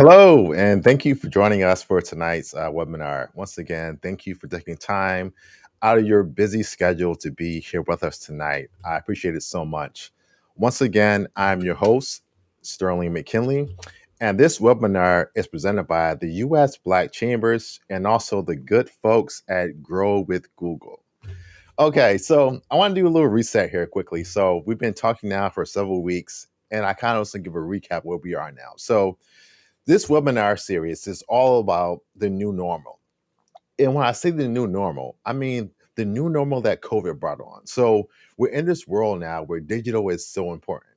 Hello, and thank you for joining us for tonight's webinar. Once again, thank you for taking time out of your busy schedule to be here with us tonight. I appreciate it so much. Once again, I'm your host, Sterling McKinley, and this webinar is presented by the U.S. Black Chambers and also the good folks at Grow with Google. Okay, so I want to do a little reset here quickly. So we've been talking now for several weeks, and I kind of also give a recap where we are now. So this webinar series is all about the new normal. And when I say the new normal, I mean the new normal that COVID brought on. So we're in this world now where digital is so important.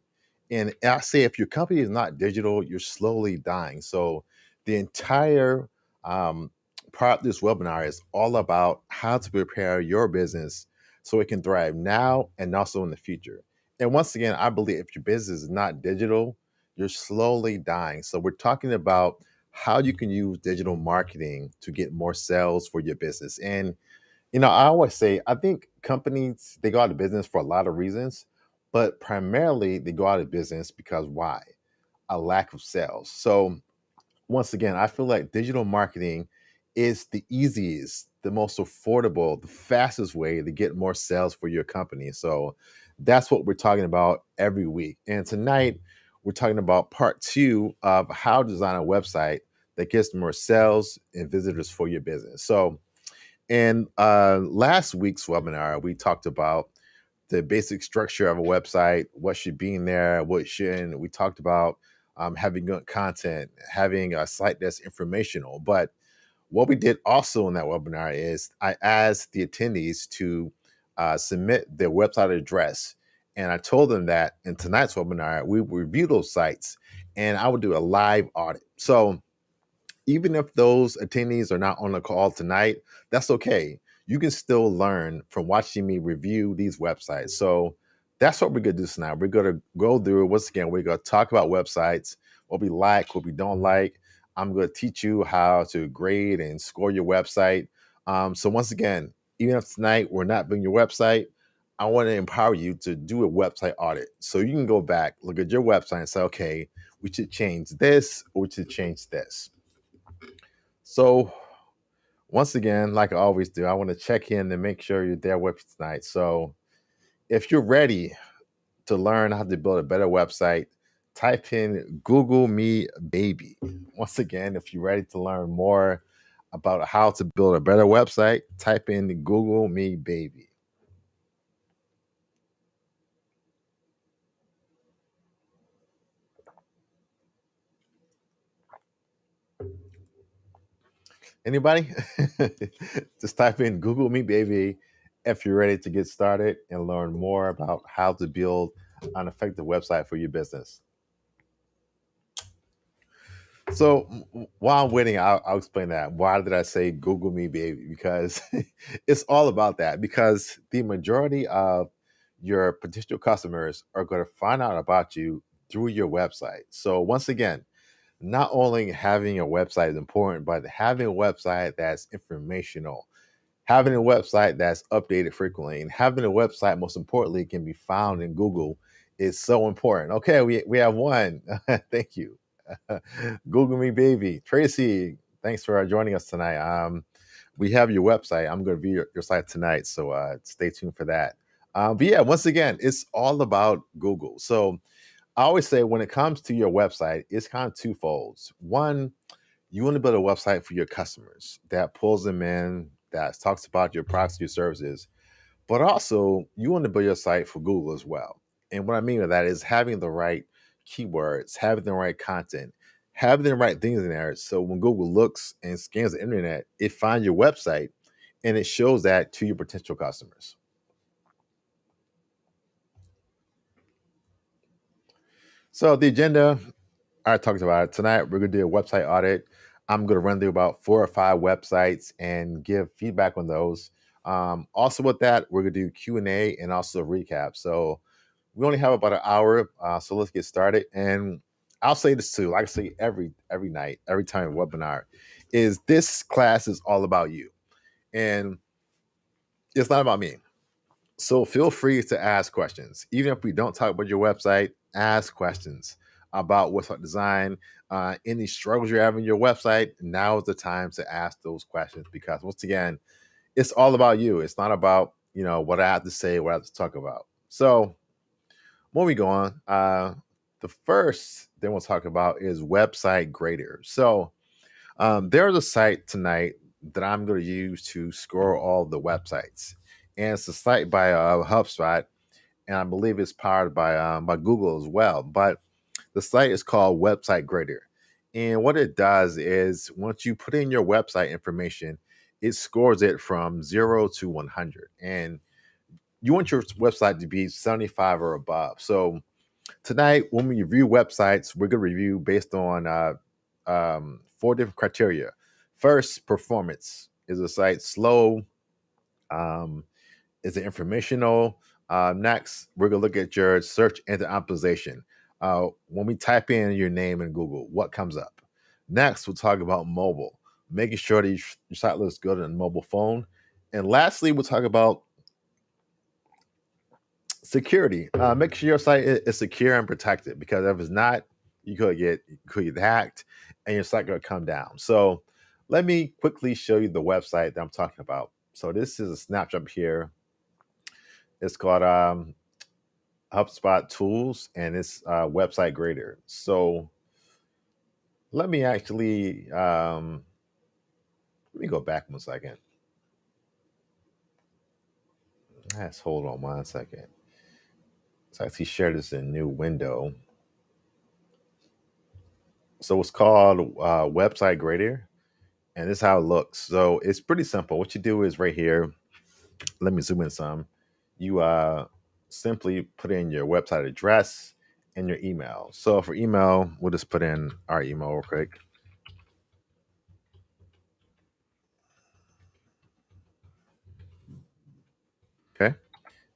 And I say if your company is not digital, you're slowly dying. So the entire part of this webinar is all about how to prepare your business so it can thrive now and also in the future. And once again, I believe if your business is not digital, you're slowly dying. So we're talking about how you can use digital marketing to get more sales for your business. And I always say I think companies they go out of business for a lot of reasons, but primarily they go out of business because why? A lack of sales. So once again, I feel like digital marketing is the easiest, the most affordable, the fastest way to get more sales for your company. So that's what we're talking about every week. And tonight, we're talking about part two of how to design a website that gets more sales and visitors for your business. So, in last week's webinar, we talked about the basic structure of a website, what should be in there, what shouldn't. We talked about having good content, having a site that's informational. But what we did also in that webinar is I asked the attendees to submit their website address. And I told them that in tonight's webinar, we would review those sites and I would do a live audit. So even if those attendees are not on the call tonight, that's okay. You can still learn from watching me review these websites. So that's what we're going to do tonight. We're going to go through, once again, we're going to talk about websites, what we like, what we don't like. I'm going to teach you how to grade and score your website. So once again, even if tonight we're not doing your website, I want to empower you to do a website audit. So you can go back, look at your website and say, okay, we should change this or we should change this. So once again, like I always do, I want to check in and make sure you're there with me tonight. So if you're ready to learn how to build a better website, type in Google Me Baby. Once again, if you're ready to learn more about how to build a better website, type in Google Me Baby. Anybody? Just type in Google Me Baby if you're ready to get started and learn more about how to build an effective website for your business. So while I'm waiting, I'll explain that. Why did I say Google Me Baby? Because it's all about that. Because the majority of your potential customers are going to find out about you through your website. So once again, not only having a website is important, but having a website that's informational, having a website that's updated frequently, and having a website, most importantly, can be found in Google is so important. Okay, we have one. Thank you. Google Me Baby. Tracy, thanks for joining us tonight. We have your website. I'm going to view your site tonight, so stay tuned for that. But yeah, once again, it's all about Google. So I always say when it comes to your website, it's kind of twofold. One, you want to build a website for your customers that pulls them in, that talks about your products, your services, but also you want to build your site for Google as well. And what I mean by that is having the right keywords, having the right content, having the right things in there. So when Google looks and scans the internet, it finds your website and it shows that to your potential customers. So the agenda, I talked about it tonight. We're going to do a website audit. I'm going to run through about 4 or 5 websites and give feedback on those. Also, with that, we're going to do Q&A and also a recap. So we only have about an hour, so let's get started. And I'll say this too, like I say every night, every time a webinar, is this class is all about you, and it's not about me. So feel free to ask questions, even if we don't talk about your website. Ask questions. about website design, any struggles you're having in your website, now is the time to ask those questions because once again, it's all about you. It's not about what I have to say, what I have to talk about. So moving on, the first thing we'll talk about is website grader. So there's a site tonight that I'm going to use to score all the websites, and it's a site by HubSpot, and I believe it's powered by Google as well. But the site is called Website Grader, and what it does is once you put in your website information, it scores it from 0 to 100, and you want your website to be 75 or above. So tonight, when we review websites, we're going to review based on four different criteria. First, performance. Is the site slow? Um, is it informational? Next, we're going to look at your search engine optimization. When we type in your name in Google, what comes up? Next, we'll talk about mobile, making sure that your site looks good on a mobile phone. And lastly, we'll talk about security. Make sure your site is secure and protected because if it's not, you could get hacked, and your site going to come down. So let me quickly show you the website that I'm talking about. So this is a snapshot here. It's called HubSpot Tools, and it's website grader. So let me actually let me go back 1 second. Let's hold on 1 second. So I actually share this in a new window. So it's called Website Grader, and this is how it looks. So it's pretty simple. What you do is right here. Let me zoom in some. You simply put in your website address and your email. So for email, we'll just put in our email real quick. Okay.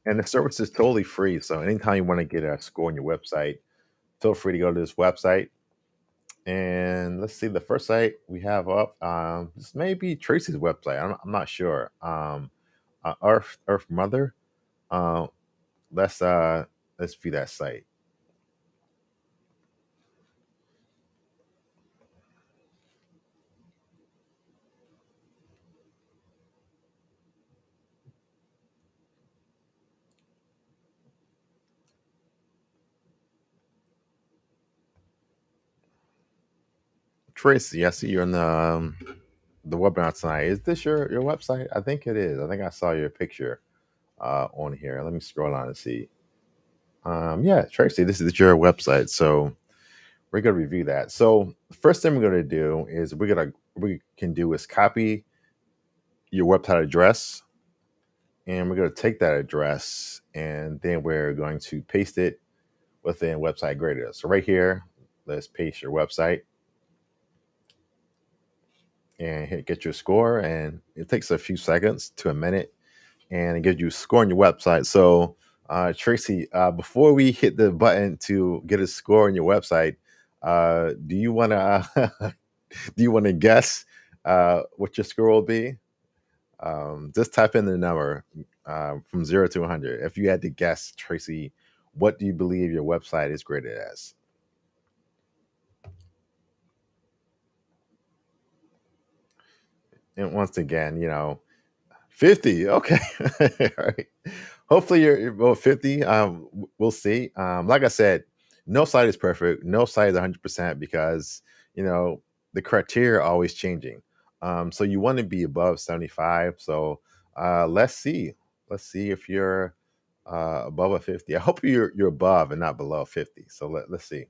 And the service is totally free. So anytime you want to get a score on your website, feel free to go to this website. And let's see, the first site we have up, this may be Tracy's website. I'm not sure. Earth Mother. Uh, let's view that site. Tracy, I see you're in the webinar tonight. Is this your website? I think it is. I think I saw your picture on here. Let me scroll on and see. Yeah, Tracy, this is your website. So we're gonna review that. So the first thing we're gonna do is we can do is copy your website address, and we're gonna take that address, and then we're going to paste it within Website Grader. So right here, let's paste your website and hit get your score, and it takes a few seconds to a minute, and it gives you a score on your website. So, Tracy, before we hit the button to get a score on your website, do you want to do you want to guess what your score will be? Just type in the number from 0 to 100. If you had to guess, Tracy, what do you believe your website is graded as? And once again, 50. Okay. All right. Hopefully you're about 50. We'll see. Like I said, no site is perfect. No site is 100% because, you know, the criteria are always changing. So you want to be above 75. So let's see. Let's see if you're above a 50. I hope you're above and not below 50. So let's see.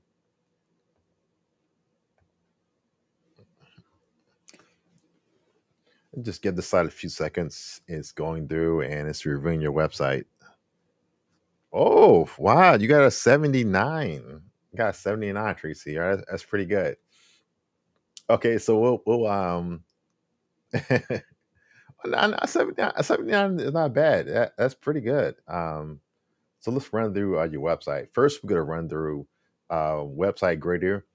Just give the site a few seconds. It's going through and it's reviewing your website. Oh, wow, you got a 79. You got a 79, Tracy. All right, that's pretty good. Okay, so we'll not 79, 79 is not bad. That's pretty good. So let's run through your website. First, we're gonna run through website grader.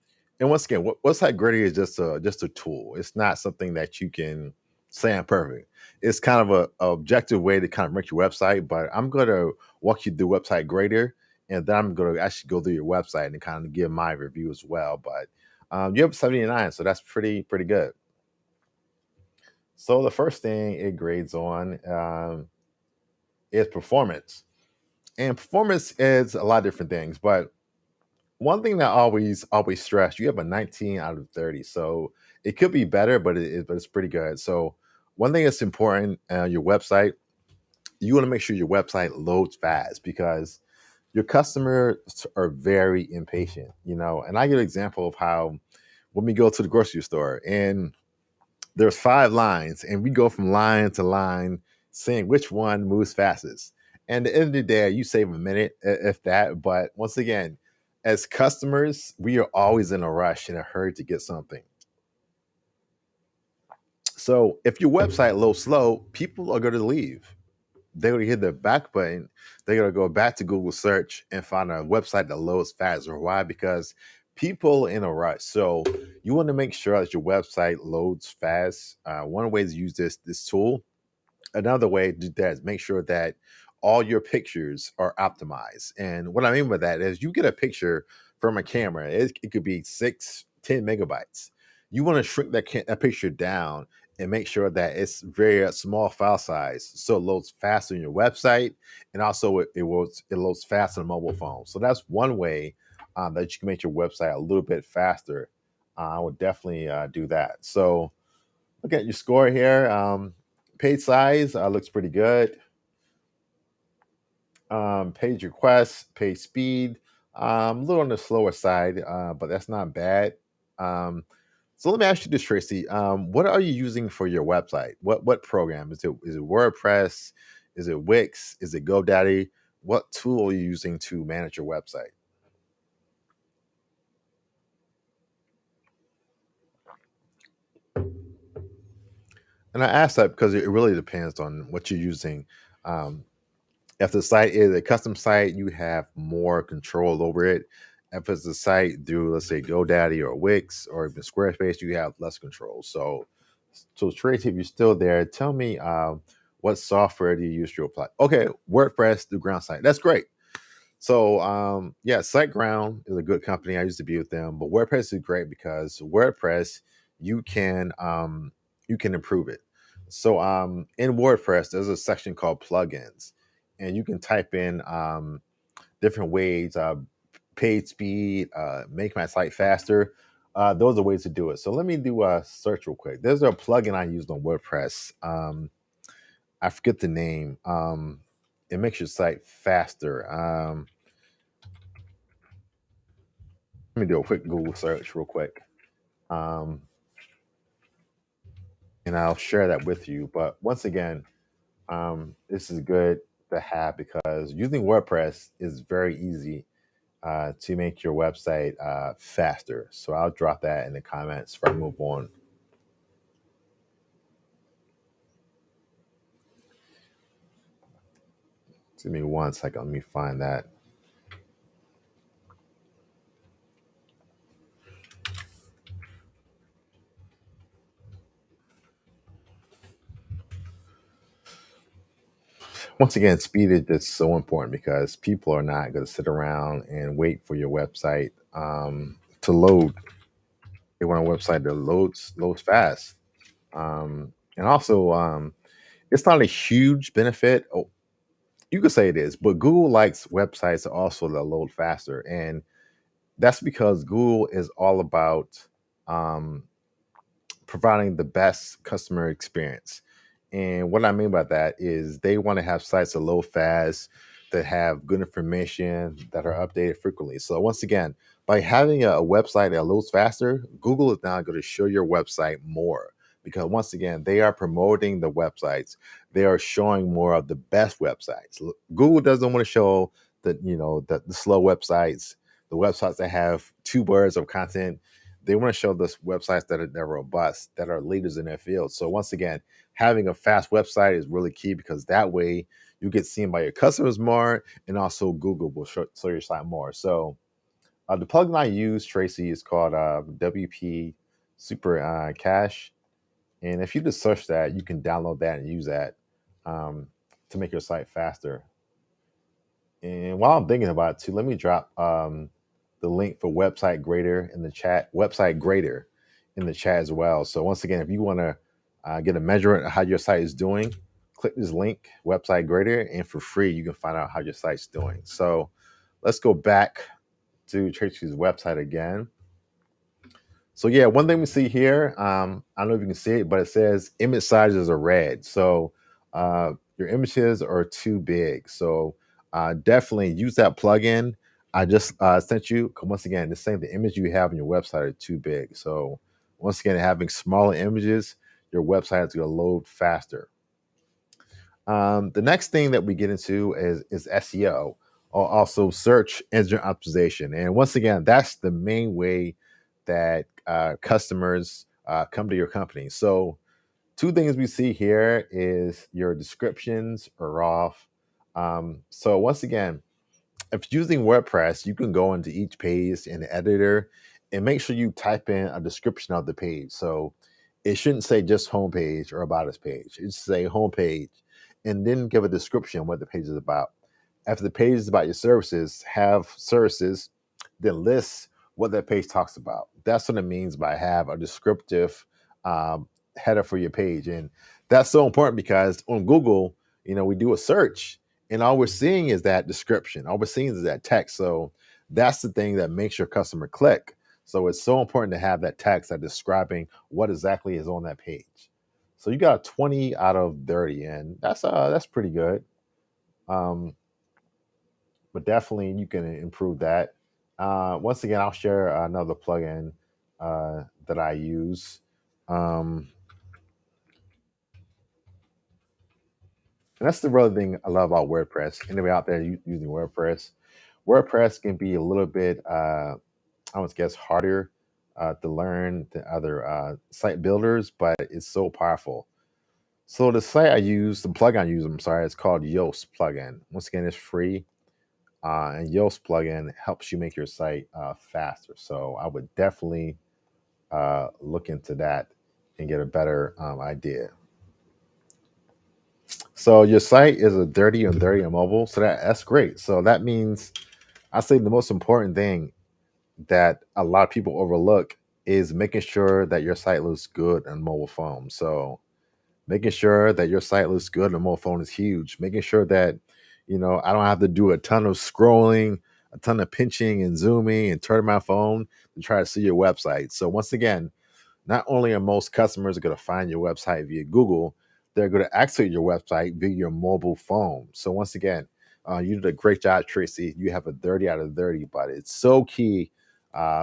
And once again, website grader is just a tool. It's not something that you can say I'm perfect. It's kind of a objective way to kind of make your website. But I'm gonna walk you through website grader, and then I'm going to actually go through your website and kind of give my review as well. But you have 79, so that's pretty good. So the first thing it grades on is performance, and performance is a lot of different things. But one thing that I always stress, you have a 19 out of 30, so it could be better, but it's pretty good. So one thing that's important, your website, you want to make sure your website loads fast because your customers are very impatient, And I give an example of how when we go to the grocery store and there's 5 lines and we go from line to line seeing which one moves fastest. And at the end of the day, you save a minute if that. But once again, as customers, we are always in a rush, in a hurry to get something. So if your website loads slow, people are going to leave. They're going to hit the back button. They're going to go back to Google search and find a website that loads faster. Why? Because people are in a rush. So you want to make sure that your website loads fast. One way to use this tool. Another way to do that is make sure that all your pictures are optimized. And what I mean by that is you get a picture from a camera, it could be 6, 10 megabytes. You want to shrink that picture down and make sure that it's very small file size so it loads faster on your website, and also it loads fast on a mobile phone. So that's one way that you can make your website a little bit faster. I would definitely do that. So look at your score here. Page size looks pretty good. Page requests, page speed, a little on the slower side, but that's not bad. Um, so let me ask you this, Tracy. What are you using for your website? What program is it WordPress? Is it Wix? Is it GoDaddy? What tool are you using to manage your website? And I ask that because it really depends on what you're using. Um, If the site is a custom site, you have more control over it. If it's a site through, let's say, GoDaddy or Wix or even Squarespace, you have less control. So Tracy, if you're still there, tell me what software do you use to apply? Okay, WordPress through Ground Site. That's great. So yeah, SiteGround is a good company. I used to be with them, but WordPress is great because WordPress you can you can improve it. So in WordPress, there's a section called plugins, and you can type in different ways, page speed, make my site faster. Those are ways to do it. So let me do a search real quick. There's a plugin I used on WordPress. I forget the name. It makes your site faster. Let me do a quick Google search real quick. Um, and I'll share that with you. But once again, this is good to have because using WordPress is very easy to make your website faster. So I'll drop that in the comments before I move on. Give me 1 second. Let me find that. Once again, speed is just so important because people are not going to sit around and wait for your website to load. They want a website that loads fast. And also, it's not a huge benefit. Oh, you could say it is, but Google likes websites also that load faster, and that's because Google is all about um, providing the best customer experience. And what I mean by that is they want to have sites that load fast, that have good information, that are updated frequently. So once again, by having a website that loads faster, Google is now going to show your website more because once again, they are promoting the websites. They are showing more of the best websites. Google doesn't want to show the slow websites, the websites that have 2 words of content. They want to show the websites that are robust, that are leaders in their field. So once again, having a fast website is really key because that way you get seen by your customers more, and also Google will show your site more. So the plugin I use, Tracy, is called WP Super Cache, and if you just search that, you can download that and use that um, to make your site faster. And while I'm thinking about it too, let me drop the link for Website Grader in the chat. Website Grader in the chat as well. So once again, if you want to get a measurement of how your site is doing, click this link, Website Grader, and for free you can find out how your site's doing. So let's go back to Tracy's website again. So yeah, one thing we see here, I don't know if you can see it, but it says image sizes are red. So your images are too big. So definitely use that plugin. I just sent you. Once again, the same, the image you have on your website are too big. So once again, having smaller images, your website is going to load faster. The next thing that we get into is SEO, or also search engine optimization. And once again, that's the main way that customers come to your company. So, two things we see here is your descriptions are off. So, once again, if using WordPress, you can go into each page in the editor and make sure you type in a description of the page. So it shouldn't say just homepage or about us page. It should say homepage and then give a description what the page is about. After the page is about your services, have services, then list what that page talks about. That's what it means by have a descriptive header for your page. And that's so important because on Google, we do a search and all we're seeing is that description. All we're seeing is that text. So that's the thing that makes your customer click. So it's so important to have that text that describing what exactly is on that page. So you got 20 out of 30, and that's pretty good. Um, but definitely you can improve that. Once again, I'll share another plugin that I use. Um, and that's the real thing I love about WordPress. Anybody out there using WordPress, WordPress can be a little bit, I would guess, harder to learn than other site builders, but it's so powerful. So the site I use, the plugin I use, I'm sorry, it's called Yoast plugin. Once again, it's free, and Yoast plugin helps you make your site faster. So I would definitely look into that and get a better idea. So your site is a 30 and 30 on mobile, so that's great. So that means I say the most important thing that a lot of people overlook is making sure that your site looks good on mobile phone. So making sure that your site looks good on mobile phone is huge. Making sure that I don't have to do a ton of scrolling, a ton of pinching and zooming and turning my phone to try to see your website. So once again, not only are most customers going to find your website via Google, they're going to access your website via your mobile phone. So once again, you did a great job, Tracy. You have a 30 out of 30, but it's so key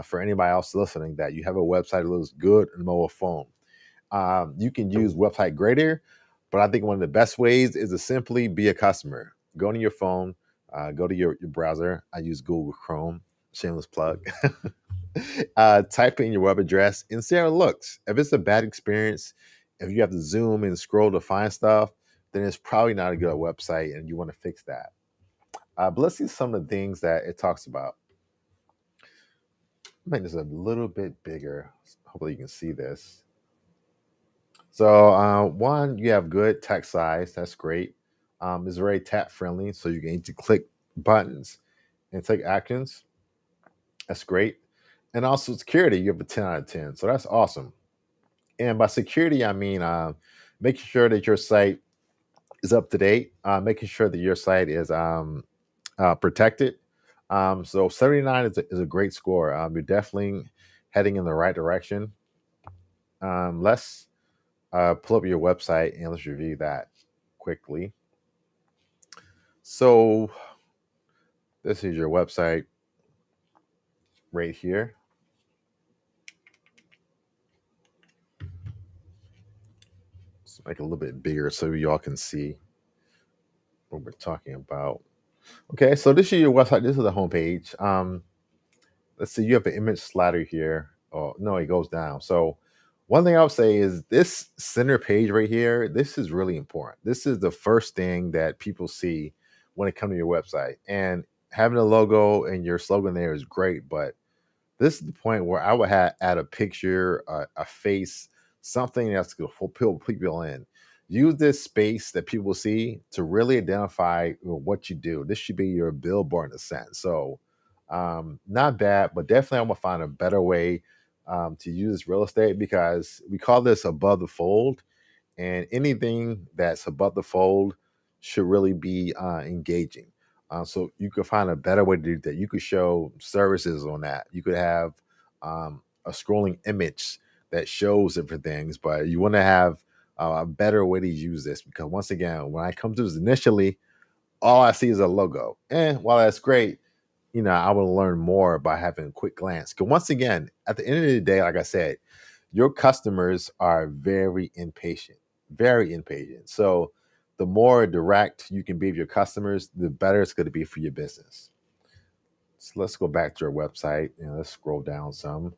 for anybody else listening that you have a website that looks good on mobile phone. You can use Website Grader, but I think one of the best ways is to simply be a customer. Go to your phone, go to your browser. I use Google Chrome, shameless plug. Type in your web address and see how it looks. If it's a bad experience, if you have to zoom and scroll to find stuff, then it's probably not a good website and you want to fix that. But let's see some of the things that it talks about. Make this a little bit bigger. Hopefully you can see this. So one, you have good text size. That's great. It's very tap friendly, so you can easily click buttons and take actions. That's great. And also security, you have a 10 out of 10. So that's awesome. And by security, I mean making sure that your site is up to date, making sure that your site is protected. So 79 is a great score. You're definitely heading in the right direction. Let's pull up your website and let's review that quickly. So this is your website right here. Let's make it a little bit bigger so y'all can see what we're talking about. Okay, so this is your website. This is the homepage. Let's see, you have an image slider here. Oh, no, it goes down. So one thing I would say is this center page right here, this is really important. This is the first thing that people see when they come to your website. And having a logo and your slogan there is great, but this is the point where I would add a picture, a face, something that's going to pull people in. use this space that people see to really identify what you do. This should be your billboard in a sense. So, not bad, but definitely I'm gonna find a better way to use real estate because we call this above the fold, and anything that's above the fold should really be engaging. So you could find a better way to do that. You could show services on that. You could have a scrolling image that shows different things, but you want to have a better way to use this because once again, when I come to this initially, all I see is a logo. And while that's great, I want to learn more by having a quick glance. Because once again, at the end of the day, like I said, your customers are very impatient. So the more direct you can be with your customers, the better it's going to be for your business. So let's go back to your website and let's scroll down some.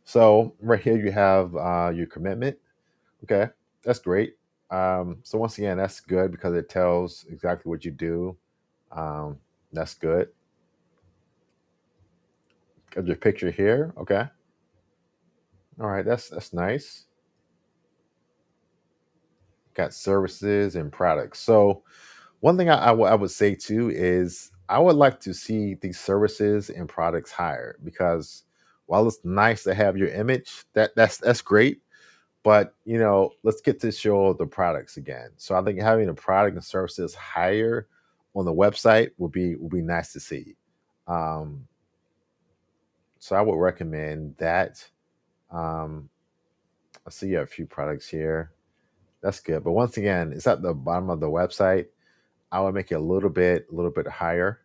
So right here you have your commitment. Okay, that's great. So once again, that's good because it tells exactly what you do. Um, that's good. Got your picture here. Okay. All right, that's nice. Got services and products. So one thing I would say too is I would like to see these services and products higher because while it's nice to have your image, that's great. But let's get to show the products again. So I think having the product and services higher on the website would be nice to see. Um, so I would recommend that. Um, I see you have a few products here. That's good. But once again, it's at the bottom of the website. I would make it a little bit higher.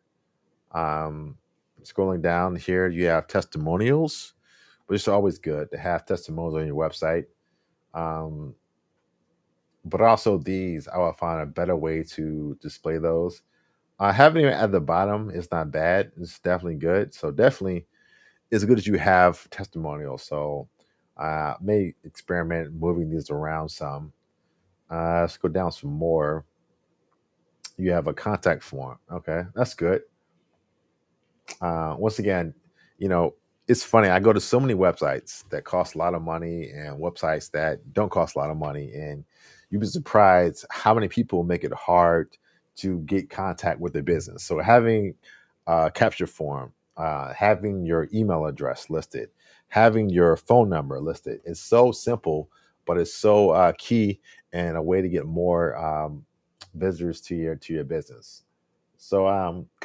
Um, Scrolling down here, you have testimonials, which is always good to have testimonials on your website. Um, but also these, I will find a better way to display those. Having it at the bottom is not bad. It's definitely good. So definitely, it's good that you have testimonials. So may experiment moving these around some. Let's go down some more. You have a contact form. Okay, that's good. Once again, you know, it's funny. I go to so many websites that cost a lot of money and websites that don't cost a lot of money, and you'd be surprised how many people make it hard to get contact with their business. So having a capture form, having your email address listed, having your phone number listed, is so simple, but it's so key and a way to get more visitors to your business. So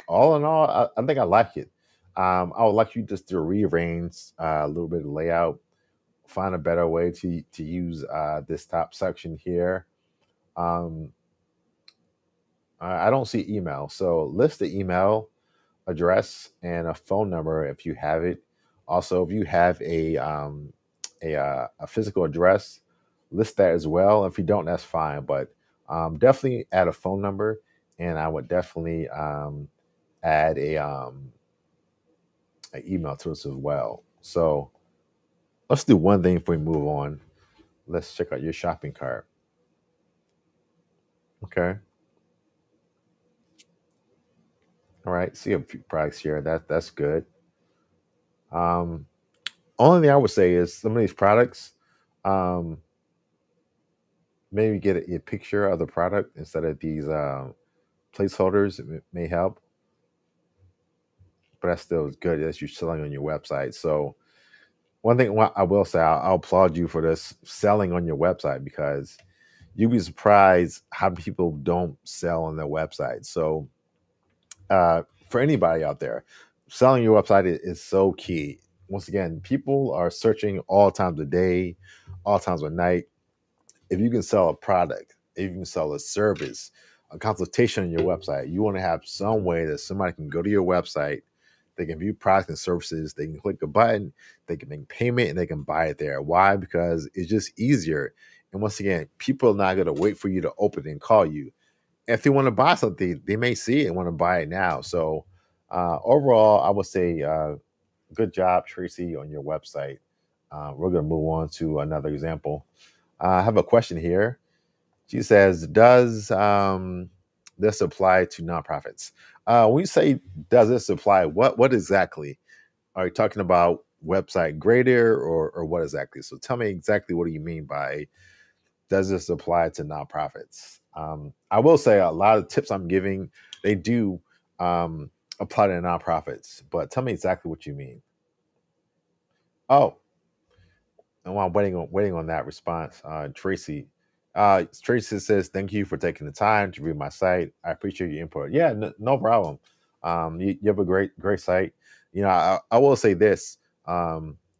all in all, I think I like it. I would like you just to rearrange a little bit of layout, find a better way to use this top section here. Um, I don't see email, so list the email address and a phone number if you have it. Also, if you have a physical address, list that as well. If you don't, that's fine. But definitely add a phone number, and I would definitely add an email to us as well. So let's do one thing before we move on. Let's check out your shopping cart. Okay. All right. See a few products here. That's good. Um, Only thing I would say is some of these products, um, maybe get a picture of the product instead of these placeholders. It may help, but that's still good as you're selling on your website. So one thing I will say, I'll applaud you for this selling on your website because you'd be surprised how people don't sell on their website. So for anybody out there, selling your website is so key. Once again, people are searching all times of day, all times of night. If you can sell a product, if you can sell a service, a consultation on your website, you want to have some way that somebody can go to your website, they can view products and services, they can click a button, they can make payment, and they can buy it there. Why? Because it's just easier. And once again, people are not going to wait for you to open it and call you. If they want to buy something, they may see it and want to buy it now. So overall, I would say good job, Tracy, on your website. We're going to move on to another example. I have a question here. She says, "Does this apply to nonprofits?" When you say "does this apply," what exactly are you talking about? Website grader or what exactly? So tell me exactly what do you mean by does this apply to nonprofits? I will say a lot of tips I'm giving, they do um, apply to nonprofits, but tell me exactly what you mean. Oh, and while I'm waiting on that response, Tracy says, "Thank you for taking the time to read my site. I appreciate your input." Yeah, no problem. You have a great site. I will say this.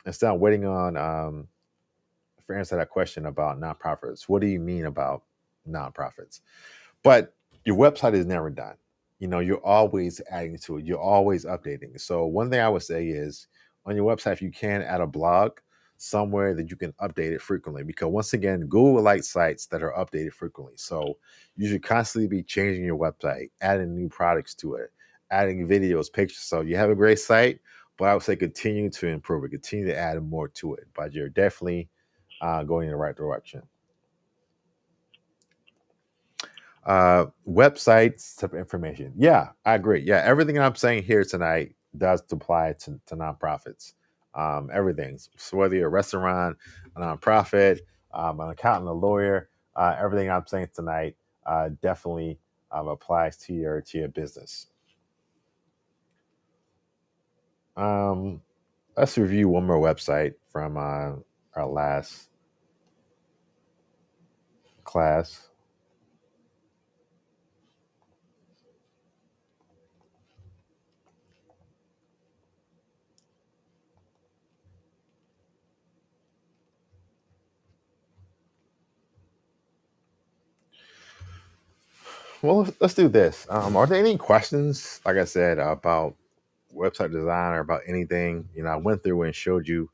Instead of waiting on for answer that question about nonprofits, what do you mean about nonprofits? But your website is never done. You're always adding to it. You're always updating. So one thing I would say is on your website, if you can add a blog somewhere that you can update it frequently, because once again, Google likes sites that are updated frequently. So you should constantly be changing your website, adding new products to it, adding videos, pictures. So you have a great site, but I would say continue to improve it, continue to add more to it. But you're definitely going in the right direction. Websites type of information. Yeah, I agree. Yeah, everything I'm saying here tonight does apply to nonprofits. Everything. So whether you're a restaurant, a nonprofit, an accountant, a lawyer, everything I'm saying tonight definitely applies to your business. Um, let's review one more website from our last class. Well, let's do this. Are there any questions, like I said, about website design or about anything? I went through and showed you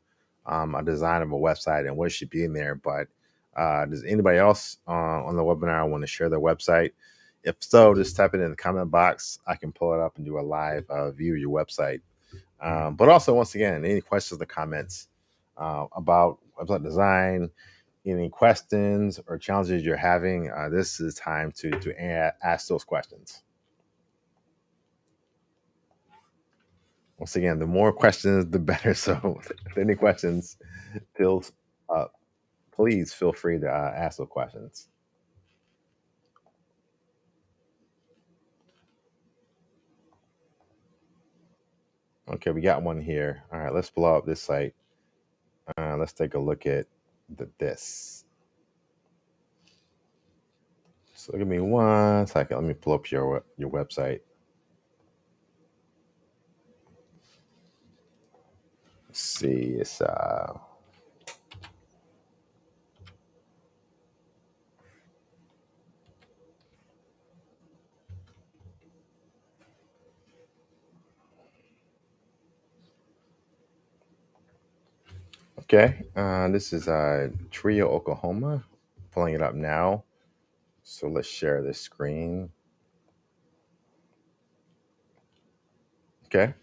a design of a website and what should be in there. But does anybody else on the webinar want to share their website? If so, just type it in the comment box. I can pull it up and do a live view of your website. But also, once again, any questions or comments about website design, any questions or challenges you're having, this is time to ask those questions. Once again, the more questions, the better. So, if any questions, feel uh, please feel free to ask those questions. Okay, we got one here. All right, let's blow up this site. Let's take a look at this. So, give me 1 second. Let me pull up your website. Let's see. It's okay. This is Trio, Oklahoma. Pulling it up now. So let's share this screen. Okay.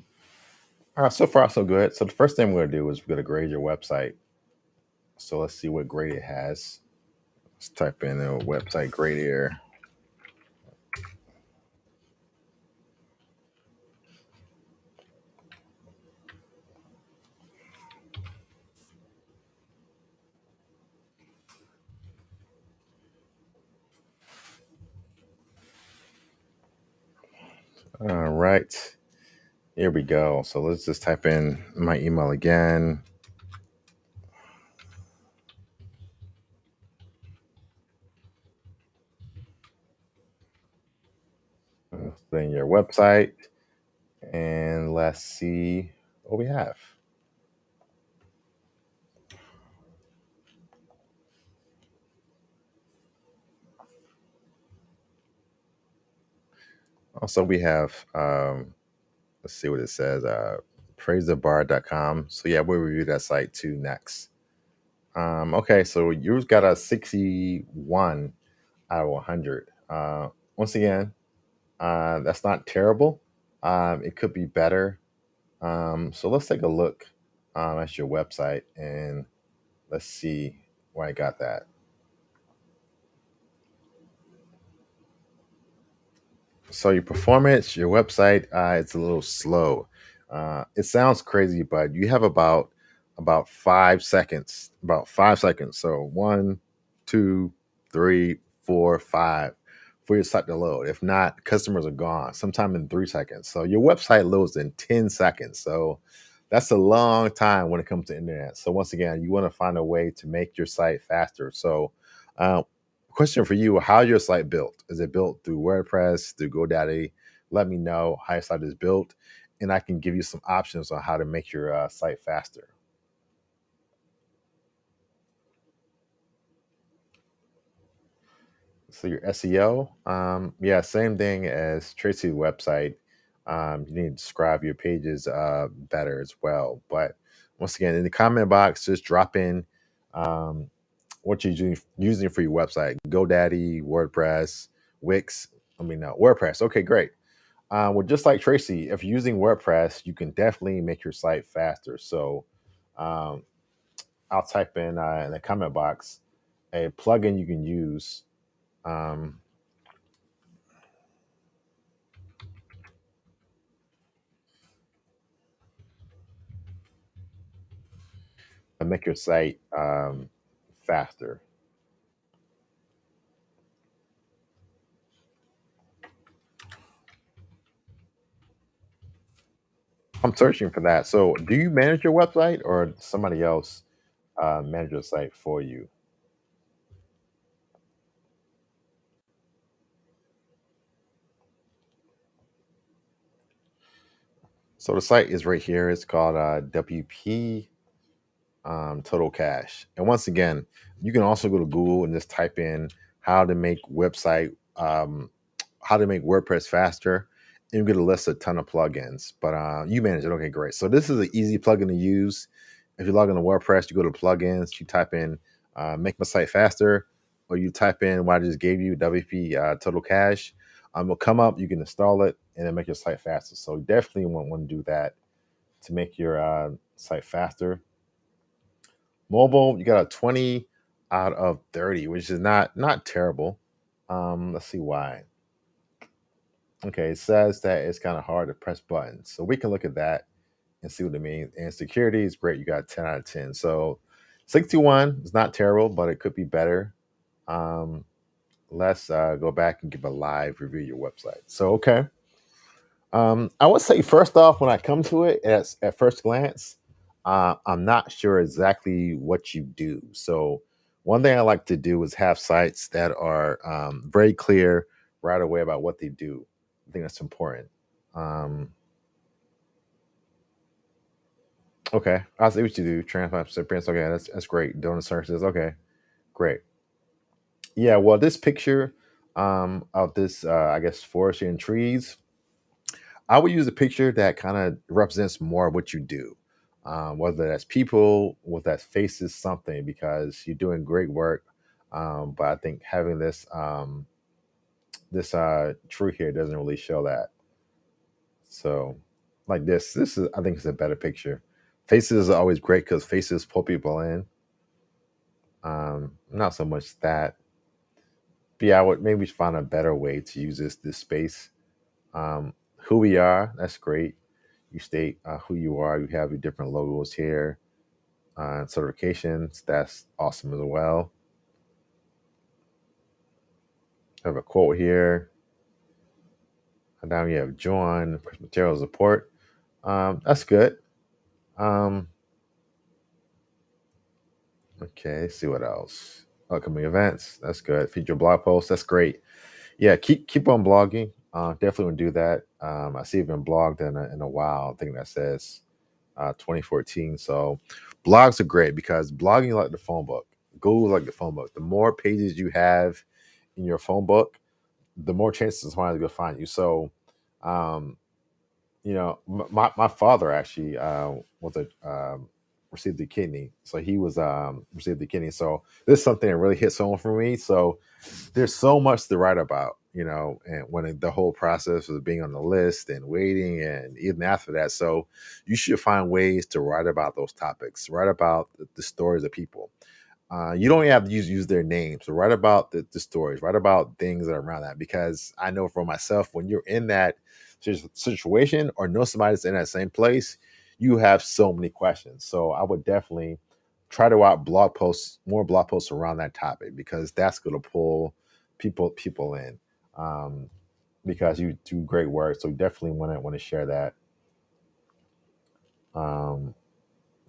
All right. So far, so good. So the first thing we're gonna do is we're gonna grade your website. So let's see what grade it has. Let's type in a website grade here. All right. Here we go. So let's just type in my email again. Then your website. And let's see what we have. Also, we have, let's see what it says, praisethebar.com. So, yeah, we'll review that site too next. Okay, so you've got a 61 out of 100. Once again, that's not terrible. It could be better. So let's take a look at your website and let's see where I got that. So your performance, your website, it's a little slow. It sounds crazy, but you have about 5 seconds. About 5 seconds. So 1, 2, three, four, five for your site to load. If not, customers are gone sometime in 3 seconds. So your website loads in 10 seconds. So that's a long time when it comes to internet. So once again, you want to find a way to make your site faster. So, uh, question for you: how's your site built? Is it built through WordPress, through GoDaddy? Let me know how your site is built, and I can give you some options on how to make your site faster. So your SEO, yeah, same thing as Tracy's website. You need to describe your pages better as well. But once again, in the comment box, just drop in um, what you're using for your website: GoDaddy, WordPress, Wix. I mean, no, WordPress. Okay, great. Well, just like Tracy, if you're using WordPress, you can definitely make your site faster. So um, I'll type in the comment box a plugin you can use. Um, and make your site faster. I'm searching for that. So, do you manage your website or somebody else manage your site for you? So, the site is right here. It's called WP Total Cache. And once again, you can also go to Google and just type in how to make website, how to make WordPress faster, and you get a list of a ton of plugins. But you manage it. Okay, great. So this is an easy plugin to use. If you log into WordPress, you go to plugins, you type in make my site faster, or you type in what I just gave you, WP Total Cache. It'll come up. You can install it and then make your site faster. So definitely want to do that to make your site faster. Mobile, you got a 20 out of 30, which is not terrible. Let's see why. Okay, it says that it's kind of hard to press buttons. So we can look at that and see what it means. And security is great. You got 10 out of 10. So 61 is not terrible, but it could be better. Um, let's go back and give a live review of your website. So, okay. I would say first off, when I come to it at first glance, I'm not sure exactly what you do. So one thing I like to do is have sites that are very clear right away about what they do. I think that's important. Um, okay, I'll see what you do. Transfer recipients. Okay, that's great. Donor services. Okay, great. Yeah. Well, this picture of this, I guess, forestry and trees. I would use a picture that kind of represents more of what you do, whether that's people, whether that's faces, something, because you're doing great work. But I think having this tree here doesn't really show that. So, like this is I think it's a better picture. Faces are always great because faces pull people in. Not so much that, but yeah, I would maybe find a better way to use this space. Who we are, that's great. You state who you are. You have your different logos here, certifications. That's awesome as well. I have a quote here. And now you have join material support. That's good. Um, okay, let's see what else. Upcoming events. That's good. Feature blog posts. That's great. Yeah, keep on blogging. Definitely want to do that. I see you've been blogged in a while. I think that says 2014. So blogs are great because blogging like the phone book. Google like the phone book. The more pages you have in your phone book, the more chances somebody's gonna find you. So, um, my father actually was a received the kidney, so he was received the kidney. So this is something that really hits home for me. So there's so much to write about, and the whole process of being on the list and waiting and even after that. So you should find ways to write about those topics, write about the stories of people. You don't have to use their names. So write about the stories, write about things that are around that. Because I know for myself, when you're in that situation or know somebody that's in that same place, you have so many questions. So I would definitely try to write blog posts, more blog posts around that topic, because that's going to pull people in. Um, because you do great work, so definitely want to share that. Um,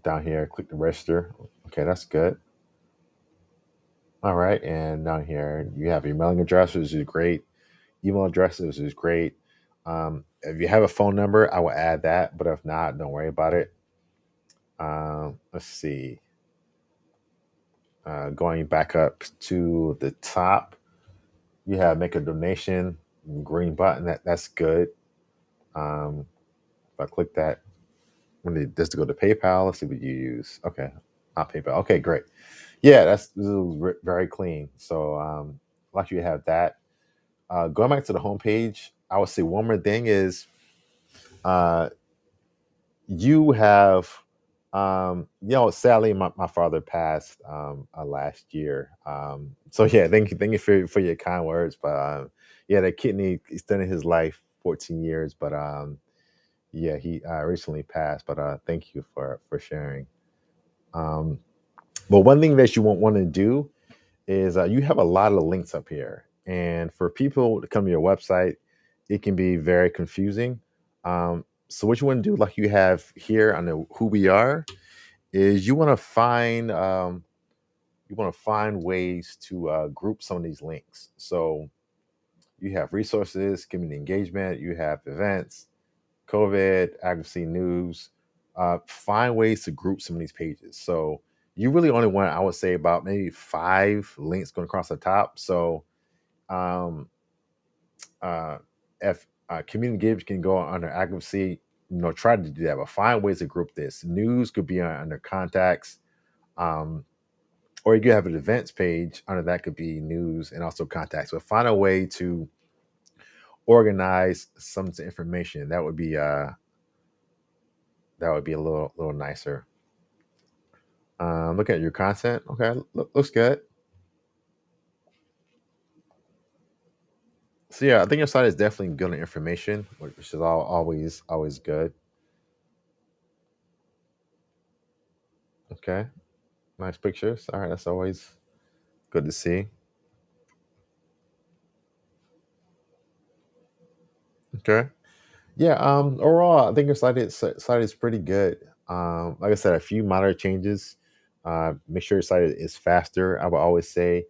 Down here, click the register. Okay, that's good. All right, and down here you have your mailing address, which is great. Email addresses, which is great. If you have a phone number, I will add that, but if not, don't worry about it. Let's see. Going back up to the top, you have make a donation, green button. That's good. Um, if I click that, when it does to go to PayPal, let's see what you use. Okay, not PayPal. Okay, great. Yeah, this is very clean. So, like you have that. Going back to the homepage, I would say one more thing is uh, you have, sadly, my father passed last year. So yeah, thank you for your kind words. But yeah, the kidney extended his life 14 years. But yeah, he recently passed. But thank you for sharing. Um, but one thing that you won't want to do is you have a lot of links up here. And for people to come to your website, it can be very confusing. So what you want to do, like you have here on the who we are, is you want to find ways to group some of these links. So you have resources, community engagement, you have events, COVID, advocacy news. Find ways to group some of these pages. So you really only want, I would say, about maybe 5 links going across the top. So um, uh, if community engagement can go under advocacy, try to do that, but find ways to group this. News could be under contacts, um, or you could have an events page under that could be news and also contacts. But find a way to organize some of the information. That would be a little nicer. Look at your content. Okay, looks good. So yeah, I think your site is definitely good on information, which is always good. Okay, nice pictures. All right, that's always good to see. Okay, yeah. Overall, I think your site is pretty good. Like I said, a few minor changes. Make sure your site is faster. I would always say,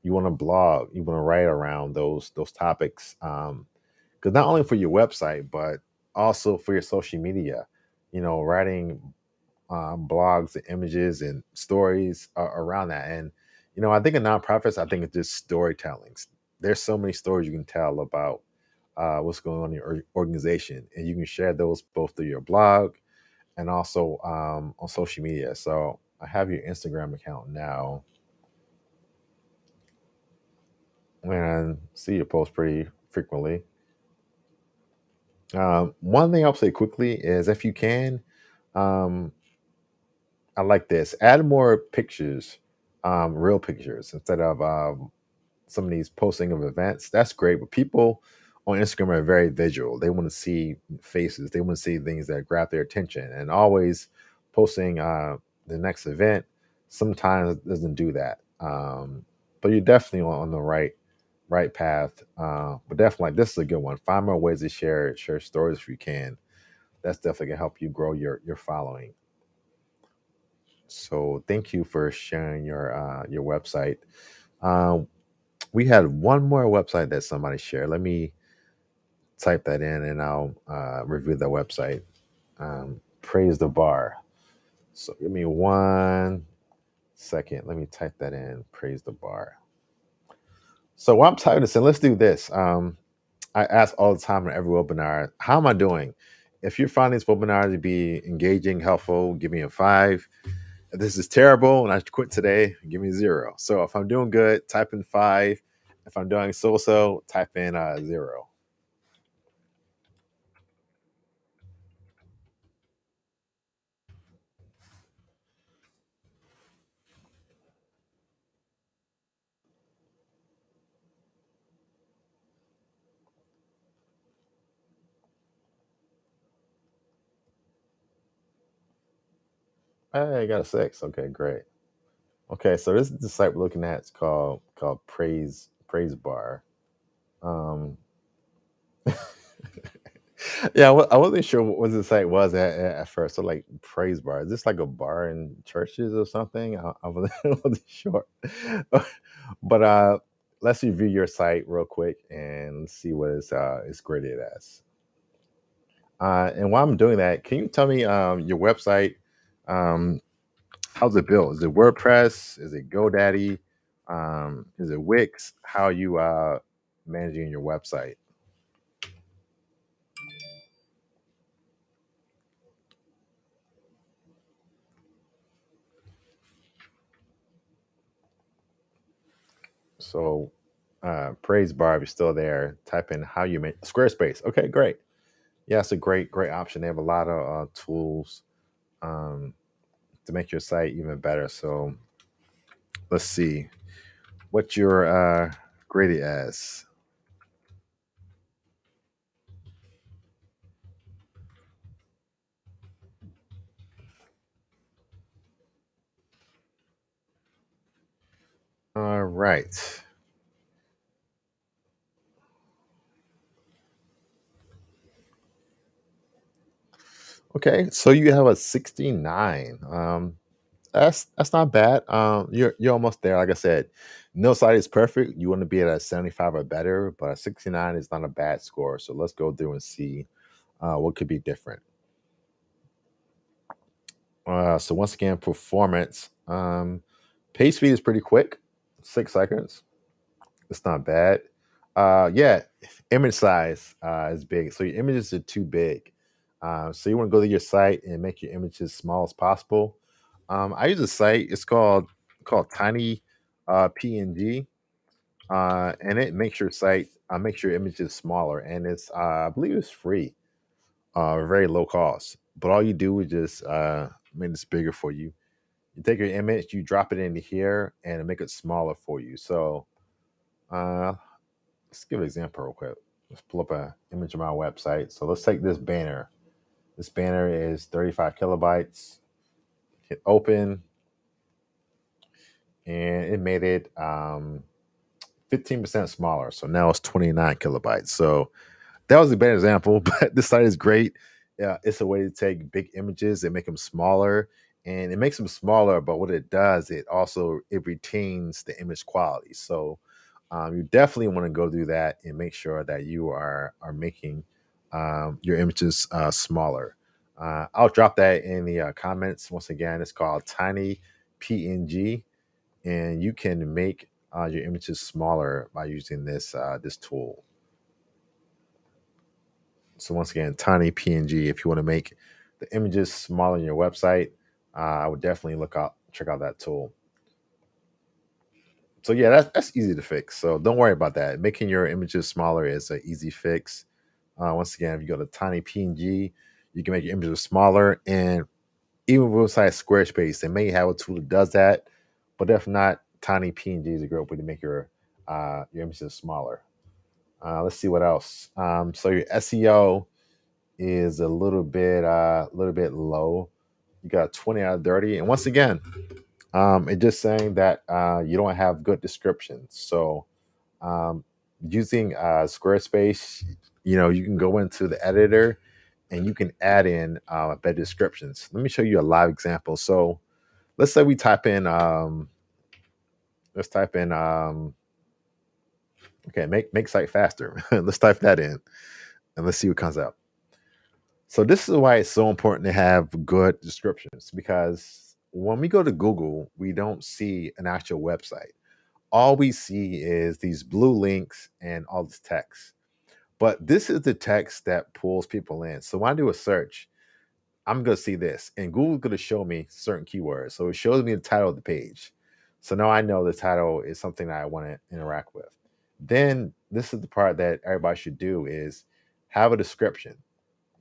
you want to blog, you want to write around those topics. Because not only for your website, but also for your social media. Writing blogs and images and stories around that. And I think in nonprofits, I think it's just storytelling. There's so many stories you can tell about what's going on in your organization, and you can share those both through your blog and also on social media. So I have your Instagram account now, and see your post pretty frequently. One thing I'll say quickly is, if you can, um, I like this. Add more pictures, real pictures, instead of some of these posting of events. That's great, but people on Instagram are very visual. They want to see faces. They want to see things that grab their attention. And always posting the next event sometimes doesn't do that. But you're definitely on the right path. But definitely, like, this is a good one. Find more ways to share stories if you can. That's definitely gonna help you grow your following. So thank you for sharing your website. Um, we had one more website that somebody shared. Let me type that in and I'll review the website. Praise the bar. So give me 1 second. Let me type that in. Praise the bar. So while I'm typing this in, let's do this. I ask all the time in every webinar, how am I doing? If you're finding this webinar to be engaging, helpful, give me a 5. If this is terrible and I quit today, give me 0. So if I'm doing good, type in 5. If I'm doing so-so, type in 0. I got a six. Okay, great. Okay, so this is the site we're looking at. It's called Praise Bar. Um, yeah, I wasn't sure what the site was at first. So like Praise Bar, is this like a bar in churches or something? I wasn't, I wasn't sure. But let's review your site real quick and see what it's graded as. And while I'm doing that, can you tell me your website? Um, how's it built? Is it WordPress? Is it GoDaddy? Is it Wix? How are you managing your website? So, praise bar, if you're still there, type in how you make Squarespace. Okay, great. Yeah, it's a great option. They have a lot of tools um, to make your site even better. So, let's see what you're graded as. All right. Okay, so you have a 69. That's not bad. You're almost there. Like I said, no site is perfect. You want to be at a 75 or better, but a 69 is not a bad score. So let's go through and see what could be different. So once again, performance. Page speed is pretty quick, 6 seconds. It's not bad. Yeah, image size is big. So your images are too big. So you want to go to your site and make your images as small as possible. I use a site. It's called Tiny PNG, and it makes your site makes your images smaller, and it's I believe it's free, very low cost. But all you do is just make this bigger for you. You take your image, you drop it into here, and it make it smaller for you. So uh, let's give an example real quick. Let's pull up an image of my website. So let's take this banner. This banner is 35 kilobytes. Hit open, and it made it 15% smaller. So now it's 29 kilobytes. So that was a bad example, but this site is great. Yeah, it's a way to take big images and make them smaller, and it makes them smaller. But what it does, it retains the image quality. So you definitely want to go do that and make sure that you are making your images smaller. I'll drop that in the comments. Once again, it's called Tiny PNG, and you can make your images smaller by using this tool. So once again, Tiny PNG. If you want to make the images smaller on your website, I would definitely check out that tool. So yeah, that's easy to fix. So don't worry about that. Making your images smaller is an easy fix. Once again, if you go to Tiny PNG, you can make your images smaller. And even website Squarespace, they may have a tool that does that. But if not, Tiny PNG is a great way to make your images smaller. Let's see what else. So your SEO is a little bit low. You got 20 out of 30. And once again, it's just saying that you don't have good descriptions. So um, using Squarespace, you can go into the editor and you can add in better descriptions. Let me show you a live example. So let's say we type in, let's type in, okay, make site faster. Let's type that in and let's see what comes up. So this is why it's so important to have good descriptions, because when we go to Google, we don't see an actual website. All we see is these blue links and all this text. But this is the text that pulls people in. So when I do a search, I'm going to see this, and Google's going to show me certain keywords. So it shows me the title of the page. So now I know the title is something that I want to interact with. Then this is the part that everybody should do is have a description.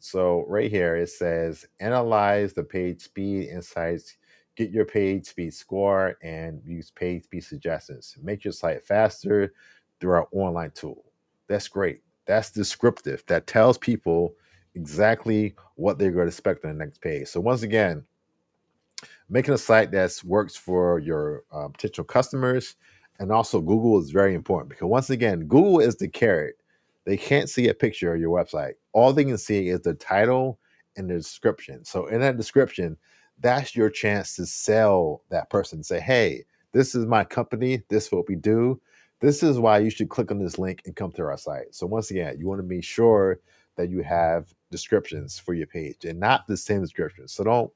So right here it says analyze the page speed insights, get your page speed score, and use page speed suggestions. Make your site faster through our online tool. That's great. That's descriptive. That tells people exactly what they're going to expect on the next page. So once again, making a site that works for your potential customers. And also, Google is very important because, once again, Google is the carrot. They can't see a picture of your website. All they can see is the title and the description. So, in that description, that's your chance to sell that person. Say, hey, this is my company. This is what we do. This is why you should click on this link and come to our site. So, once again, you want to be sure that you have descriptions for your page and not the same description. So, don't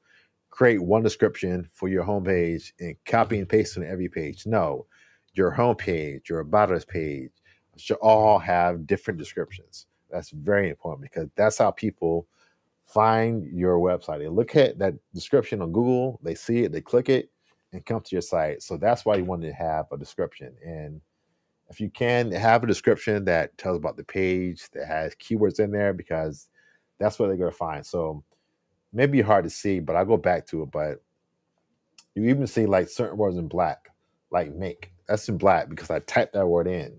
create one description for your homepage and copy and paste on every page. No, your homepage, your about us page should all have different descriptions. That's very important because that's how people find your website. They look at that description on Google, they see it, they click it, and come to your site. So that's why you want to have a description. And if you can have a description that tells about the page, that has keywords in there, because that's what they're going to find. So maybe hard to see, but I'll go back to it. But you even see like certain words in black, like make. That's in black because I typed that word in.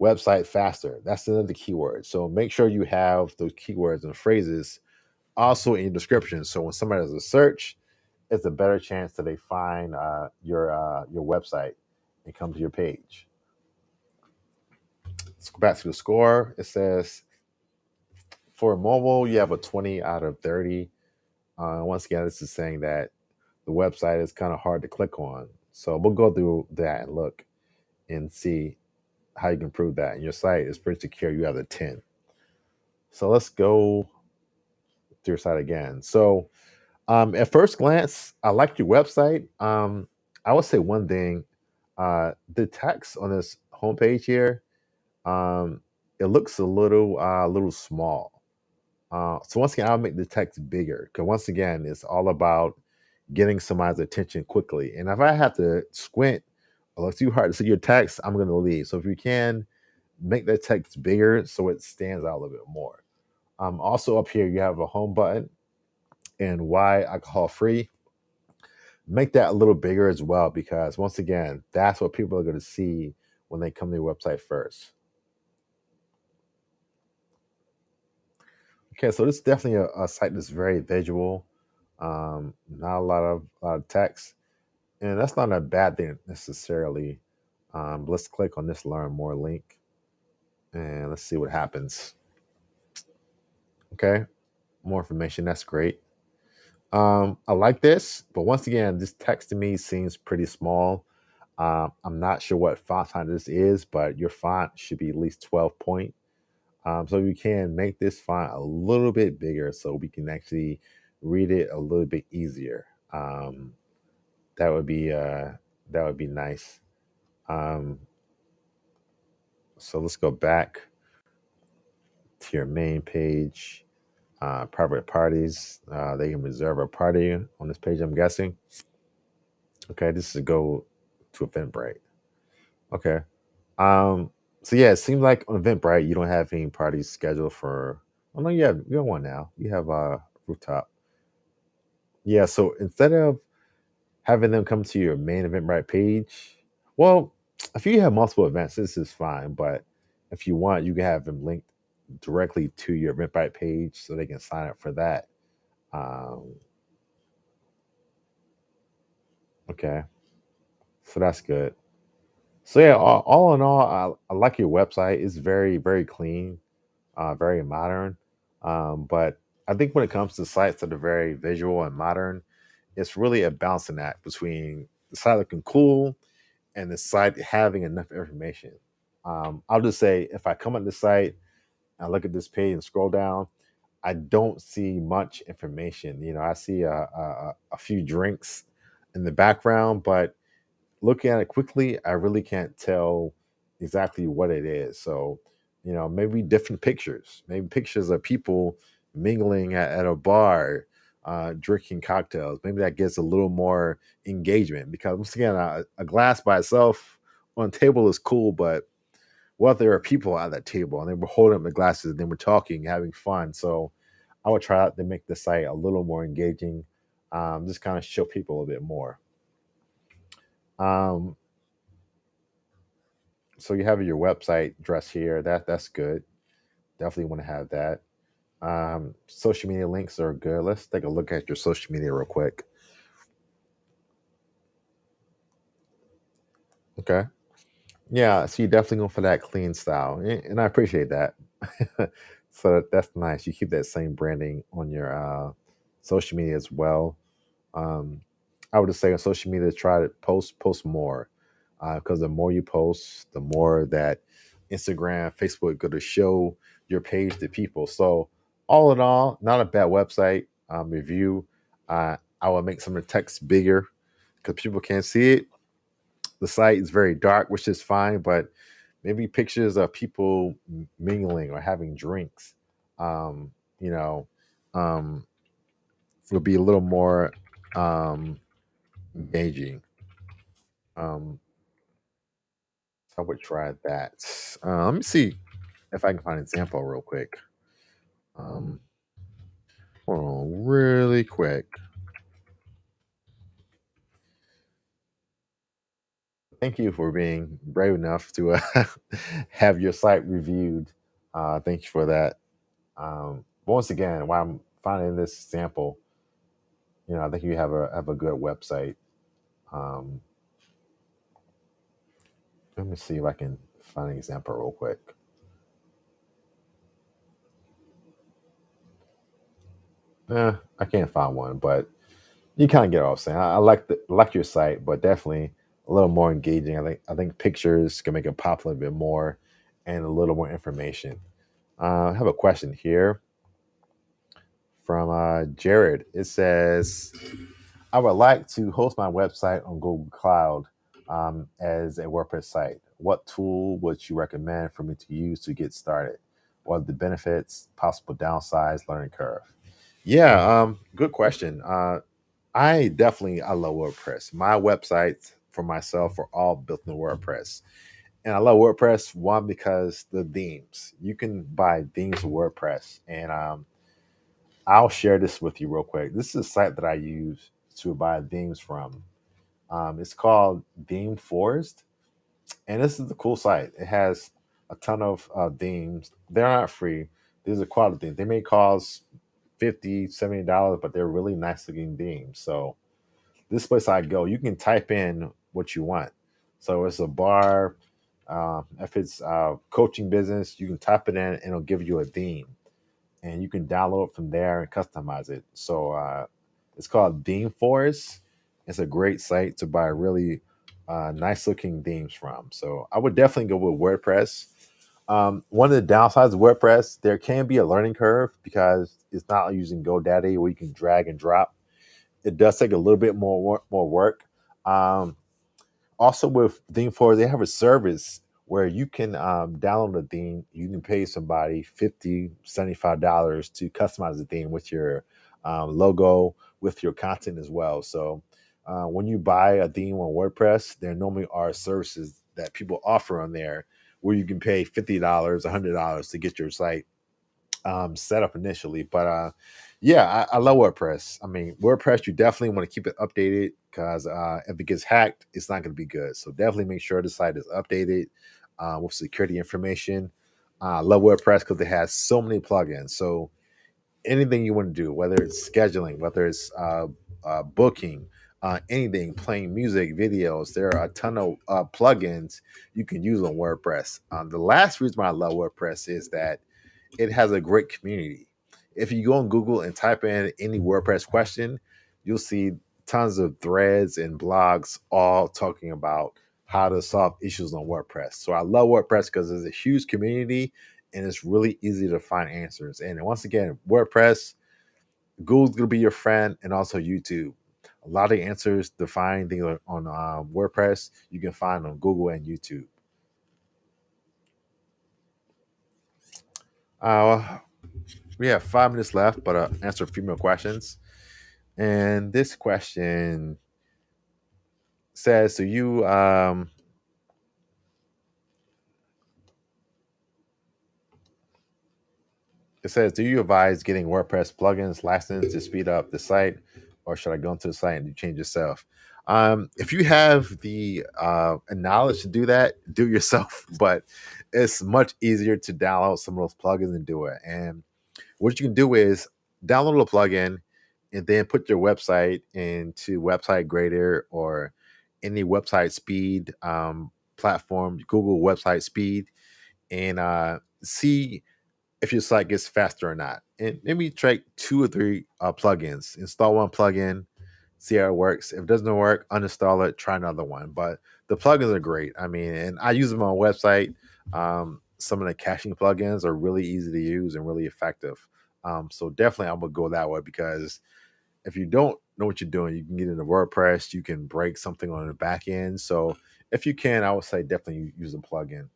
Website faster. That's another keyword. So make sure you have those keywords and phrases also in your description. So when somebody does a search, it's a better chance that they find your website and come to your page. Let's go back to the score. It says for mobile, you have a 20 out of 30. Once again, this is saying that the website is kind of hard to click on. So we'll go through that and look and see how you can prove that. And your site is pretty secure. You have a 10. So let's go to your site again. So at first glance, I like your website. I would say one thing: the text on this homepage here, um, it looks a little small. So once again, I'll make the text bigger because once again, it's all about getting somebody's attention quickly. And if I have to squint or it's too hard to see your text, I'm going to leave. So if you can make that text bigger so it stands out a little bit more. Also up here, you have a home button and why alcohol free. Make that a little bigger as well because once again, that's what people are going to see when they come to your website first. Okay, so this is definitely a site that's very visual. Not a lot of text, and that's not a bad thing necessarily. Let's click on this learn more link, and let's see what happens. Okay, more information. That's great. I like this, but once again, this text to me seems pretty small. I'm not sure what font size this is, but your font should be at least 12 point. So you can make this font a little bit bigger so we can actually read it a little bit easier. That would be that would be nice. Um, so let's go back to your main page. Private parties. They can reserve a party on this page. I'm guessing. Okay, this is go to Eventbrite. Okay. Um, so yeah, it seems like on Eventbrite you don't have any parties scheduled for. Oh no, you have one now. You have a rooftop. Yeah, so instead of having them come to your main Eventbrite page, well, if you have multiple events, this is fine. But if you want, you can have them linked directly to your Eventbrite page so they can sign up for that. Um, okay, so that's good. So yeah, all in all, I like your website. It's very clean, very modern. But I think when it comes to sites that are very visual and modern, it's really a balancing act between the site looking cool and the site having enough information. I'll just say if I come on the site, I look at this page and scroll down, I don't see much information. You know, I see a few drinks in the background, but looking at it quickly, I really can't tell exactly what it is. So, you know, maybe different pictures, maybe pictures of people mingling at a bar, drinking cocktails. Maybe that gets a little more engagement because once again, a glass by itself on a table is cool, but what there are people at that table and they were holding up the glasses and they were talking, having fun. So I would try out to make the site a little more engaging, just kind of show people a little bit more. Um, so you have your website address here. That's good. Definitely want to have that. Social media links are good. Let's take a look at your social media real quick. Okay. Yeah, so you're definitely going for that clean style, and I appreciate that. So that's nice. You keep that same branding on your social media as well. Um, I would just say on social media, try to post more, because the more you post, the more that Instagram, Facebook going to show your page to people. So all in all, not a bad website review. I will make some of the text bigger because people can't see it. The site is very dark, which is fine, but maybe pictures of people mingling or having drinks, um, you know, um, will be a little more engaging. Um, so I would try that. Let me see if I can find an example real quick. Um, Hold on, really quick. Thank you for being brave enough to have your site reviewed. Thank you for that. Once again, while I'm finding this example, I think you have a good website. Um, Let me see if I can find an example real quick. I can't find one, but you kind of get what I'm saying. I like your site, but definitely a little more engaging. I think pictures can make it pop a little bit more, and a little more information. I have a question here from Jared. It says, I would like to host my website on Google Cloud as a WordPress site. What tool would you recommend for me to use to get started? What are the benefits, possible downsides, learning curve? Yeah, good question. I love WordPress. My websites for myself are all built in WordPress. And I love WordPress, one, because the themes. You can buy themes with WordPress. And I'll share this with you real quick. This is a site that I use to buy themes from. It's called Theme Forest, and this is a cool site. It has a ton of themes. They're not free. These are quality themes. They may cost 50, $70, but they're really nice looking themes. So this place I go, you can type in what you want. So it's a bar. If it's coaching business, you can type it in and it'll give you a theme, and you can download from there and customize it. So it's called Theme Forest. It's a great site to buy really nice looking themes from. So I would definitely go with WordPress. One of the downsides of WordPress, there can be a learning curve because it's not using GoDaddy where you can drag and drop. It does take a little bit more work. Um, Also with theme 4, they have a service where you can download a theme. You can pay somebody $50, $75 to customize the theme with your logo, with your content as well. So when you buy a theme on WordPress, there normally are services that people offer on there where you can pay $50, $100 to get your site set up initially. But yeah, I love WordPress. I mean, WordPress, you definitely want to keep it updated because if it gets hacked, it's not going to be good. So definitely make sure the site is updated with security information. I love WordPress because it has so many plugins. So anything you want to do, whether it's scheduling, whether it's booking, anything, playing music, videos, there are a ton of plugins you can use on WordPress. The last reason why I love WordPress is that it has a great community. If you go on Google and type in any WordPress question, you'll see tons of threads and blogs all talking about how to solve issues on WordPress. So I love WordPress because there's a huge community and it's really easy to find answers. And once again, WordPress, Google's gonna be your friend, and also YouTube. A lot of answers to find things on WordPress you can find on Google and YouTube. Uh, we have 5 minutes left, but answer a few more questions. And this question says, "Do you it says, do you advise getting WordPress plugins licensed to speed up the site, or should I go into the site and you change yourself?" If you have the knowledge to do that, do it yourself. But it's much easier to download some of those plugins and do it. And what you can do is download a plugin and then put your website into Website Grader or any website speed platform, Google website speed, and see if your site gets faster or not. And maybe try two or three plugins. Install one plugin, see how it works. If it doesn't work, uninstall it, try another one. But the plugins are great. I mean, and I use them on a website. Some of the caching plugins are really easy to use and really effective. So definitely, I'm gonna go that way because if you don't know what you're doing, you can get into WordPress. You can break something on the back end. So if you can, I would say definitely use a plugin.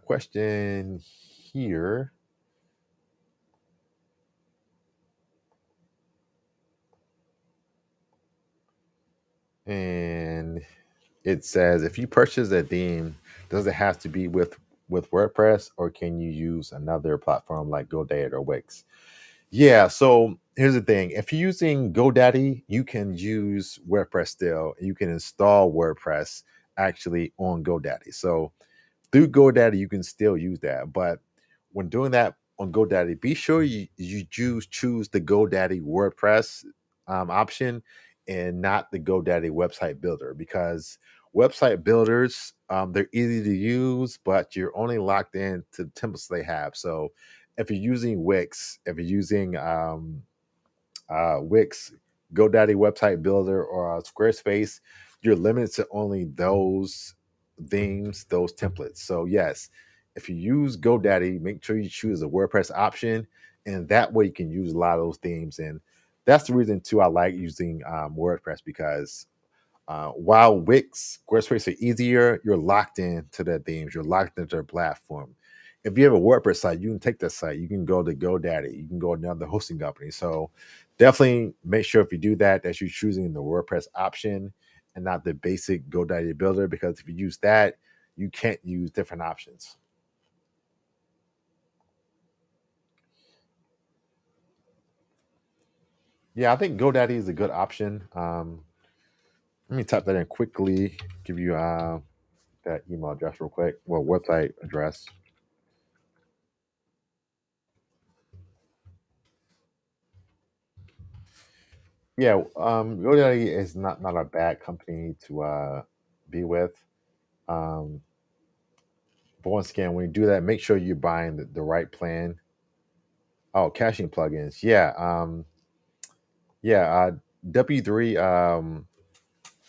Question here, and it says if you purchase a theme, does it have to be with WordPress, or can you use another platform like GoDaddy or Wix? Yeah, so here's the thing. If you're using GoDaddy, you can use WordPress still. You can install WordPress actually on GoDaddy. So through GoDaddy, you can still use that. But when doing that on GoDaddy, be sure you choose the GoDaddy WordPress option and not the GoDaddy website builder, because website builders, they're easy to use, but you're only locked in to the templates they have. So if you're using Wix, if you're using Wix, GoDaddy website builder, or Squarespace, you're limited to only those themes, those templates. So yes, if you use GoDaddy, make sure you choose a WordPress option, and that way you can use a lot of those themes. And that's the reason too I like using WordPress, because while Wix, Squarespace are easier, you're locked into their themes, you're locked into their platform. If you have a WordPress site, you can take that site, you can go to GoDaddy, you can go to another hosting company. So definitely make sure if you do that, that you're choosing the WordPress option and not the basic GoDaddy builder, because if you use that, you can't use different options. Yeah, I think GoDaddy is a good option. Let me type that in quickly, give you that email address real quick. Well, website address. Yeah, GoDaddy is not a bad company to be with. Um, but once again, when you do that, make sure you're buying the right plan. Oh, caching plugins. Yeah. W3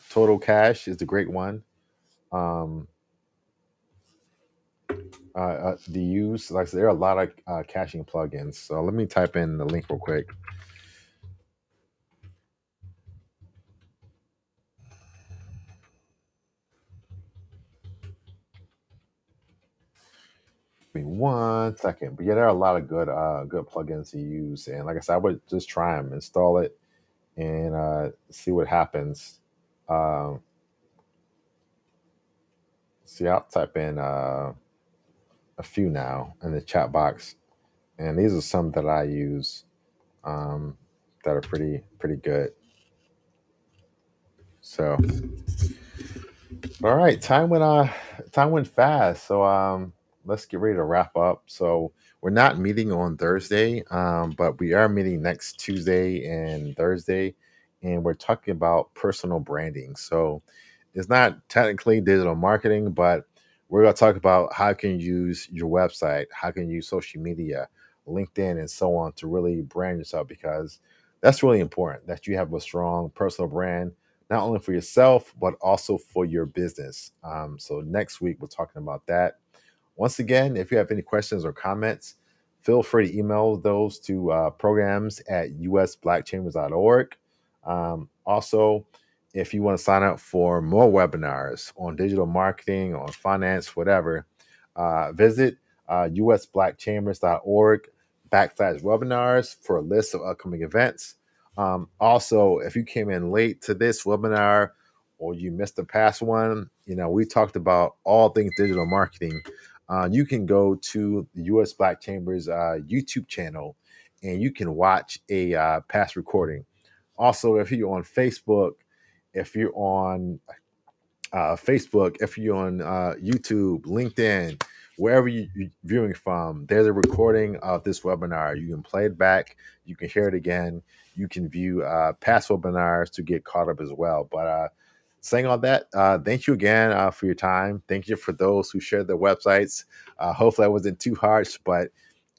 Total Cache is a great one. Um, to use, like I said, there are a lot of caching plugins. So let me type in the link real quick. Give me 1 second. But yeah, there are a lot of good plugins to use. And like I said, I would just try them, install it, and see what happens. Um, see, I'll type in a few now in the chat box, and these are some that I use um, that are pretty good. So, all right, time went fast. So, let's get ready to wrap up. So, we're not meeting on Thursday, but we are meeting next Tuesday and Thursday, and we're talking about personal branding. So, it's not technically digital marketing, but we're going to talk about how you can use your website, how can you use social media, LinkedIn, and so on to really brand yourself, because that's really important that you have a strong personal brand, not only for yourself, but also for your business. So next week, we're talking about that. Once again, if you have any questions or comments, feel free to email those to programs at usblackchambers.org. Also, if you want to sign up for more webinars on digital marketing, on finance, whatever, visit usblackchambers.org /webinars for a list of upcoming events. Also, if you came in late to this webinar or you missed the past one, we talked about all things digital marketing. You can go to the US Black Chambers YouTube channel and you can watch a past recording. Also, if you're on Facebook, if you're on Facebook, if you're on YouTube, LinkedIn, wherever you're viewing from, there's a recording of this webinar. You can play it back, you can hear it again, you can view past webinars to get caught up as well. But saying all that, thank you again for your time. Thank you for those who shared their websites. Hopefully, I wasn't too harsh, but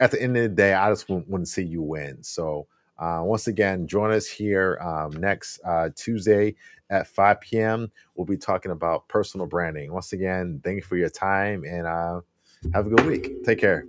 at the end of the day, I just want to see you win. So, once again, join us here next Tuesday at 5 p.m. We'll be talking about personal branding. Once again, thank you for your time and have a good week. Take care.